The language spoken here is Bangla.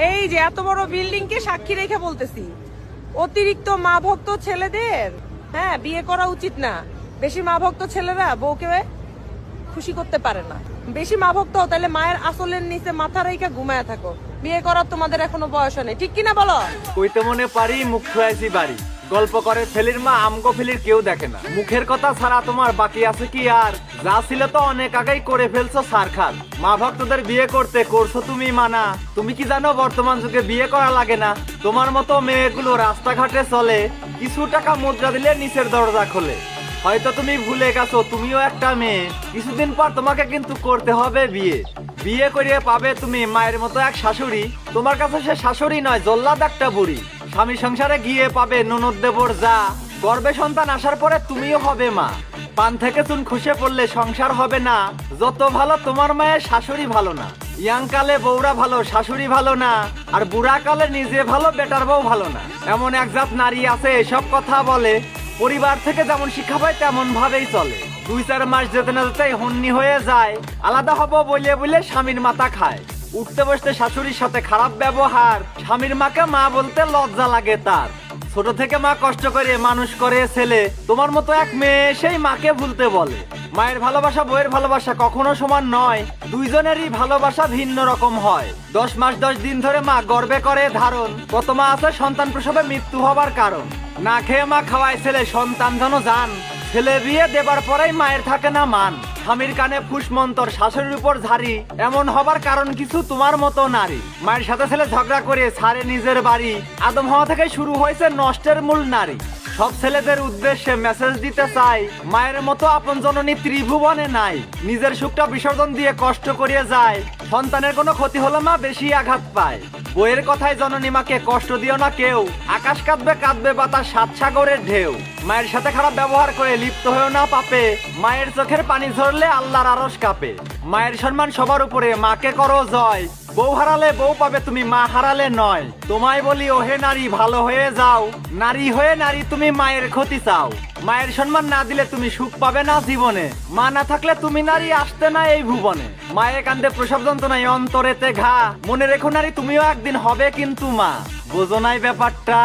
এই যে এত বড় বিল্ডিং কে সাক্ষী রেখে বলতেছি, অতিরিক্ত মা ভক্ত ছেলেদের হ্যাঁ বিয়ে করা উচিত না। বেশি মা ভক্ত ছেলেরা বউকে খুশি করতে পারে না। বেশি মা ভক্ত হও তাহলে মায়ের আসলের নিচে মাথা রেখে ঘুমায় থাকো। বিয়ে করার তোমাদের এখনো বয়স নেই, ঠিক কিনা বলো? কইতে মনে পারি মুখ ছুঁয়াইছি বাড়ি, গল্প করে ফেলির মা আমগো ফেলির কেউ দেখে না। মুখের কথা ছাড়া তোমার বাকি আছে কি আর? যা ছিল তো অনেক আগেই করে ফেলছো সারখার। মা ভক্তদের বিয়ে করতে করছো তুমি মানা। তুমি কি জানো বর্তমান যুগে বিয়ে করা লাগে না? তোমার মতো মেয়েগুলো রাস্তাঘাটে চলে, কিছু টাকা মুদ্রা দিলে নিচের দরজা খোলে। হয়তো তুমি ভুলে গেছো তুমিও একটা মেয়ে, কিছুদিন পর তোমাকে কিন্তু করতে হবে বিয়ে। বিয়ে করিয়ে পাবে তুমি মায়ের মতো এক শাশুড়ি। তোমার কাছে সে শাশুড়ি নয়, জল্লাদ একটা বুড়ি। স্বামী সংসারে গিয়ে পাবে ননদ দেবর যা, গর্ভে সন্তান আসার পরে তুমিও হবে মা। পান থেকে চুন খসে পড়লে সংসার হবে না। যত ভালো তোমার মায়ের শাশুড়ি ভালো না। ইয়াং কালে বউরা ভালো, শাশুড়ি ভালো না। আর বুড়া কালে নিজে ভালো, বেটার বউ ভালো না। এমন এক জাত নারী আছে এসব কথা বলে, পরিবার থেকে যেমন শিক্ষা পায় তেমন ভাবেই চলে। 2-4 মাস যেতে না যেতে হন্নি হয়ে যায়। আলাদা হবো বলে বলে স্বামীর মাথা খায়। উঠতে বসতে শাশুড়ির সাথে খারাপ ব্যবহার। স্বামীর মাকে মা বলতে লজ্জা লাগে তার। ছোট থেকে মা কষ্ট করে মানুষ করে ছেলে। তোমার মতো এক মেয়ে সেই মাকে ভুলতে বলে। মায়ের ভালোবাসা বইয়ের ভালোবাসা কখনো সমান নয়। দুইজনেরই ভালোবাসা ভিন্ন রকম হয়। 10 মাস 10 দিন ধরে মা গর্ভে করে ধারণ। কত মা আছে সন্তান প্রসবে মৃত্যু হবার কারণ। না খেয়ে মা খাওয়ায় ছেলে, সন্তান যেন জান। ছেলে বিয়ে দেবার পরেই মায়ের থাকে না মান। স্বামীর কানে ফুসমন্তর, শাশুড়ির উপর ঝাড়ি। এমন হবার কারণ কিছু তোমার মতো নারী। মায়ের সাথে ছেলে ঝগড়া করে ছাড়ে নিজের বাড়ি। আদম হওয়া থেকে শুরু হয়েছে নষ্টের মূল নারী। সব ছেলেদের উদ্দেশ্যে মেসেজ দিতে চাই, মায়ের মতো আপন জননী ত্রিভুবনে নাই। নিজের সুখটা বিসর্জন দিয়ে কষ্ট করিয়ে যায়। সন্তানের কোনো ক্ষতি হলে মা বেশি আঘাত পায়। বইয়ের কথায় জননী মাকে কষ্ট দিও না কেউ। আকাশ কাঁদবে কাঁদবে বাতাস, 7 সাগরের ঢেউ। মায়ের সাথে খারাপ ব্যবহার করে লিপ্ত হয়েও না পাপে। মায়ের চোখের পানি ঝরলে আল্লাহর আরশ কাঁপে। মায়ের সম্মান সবার উপরে, মাকে করো জয়। বউ হারালে বউ পাবে তুমি, মা হারালে নয়। তোমায় বলি ওহে নারী ভালো হয়ে যাও। নারী হয়ে নারী তুমি মায়ের ক্ষতি চাও। মায়ের সম্মান না দিলে তুমি সুখ পাবে না জীবনে। মা না থাকলে তুমি নারী আসতে না এই ভুবনে। মায়ের কান্দে প্রসব যন্ত্রণায় অন্তরেতে ঘা। মনে রেখো নারী তুমিও একদিন হবে কিন্তু মা। বোঝো নাই ব্যাপারটা?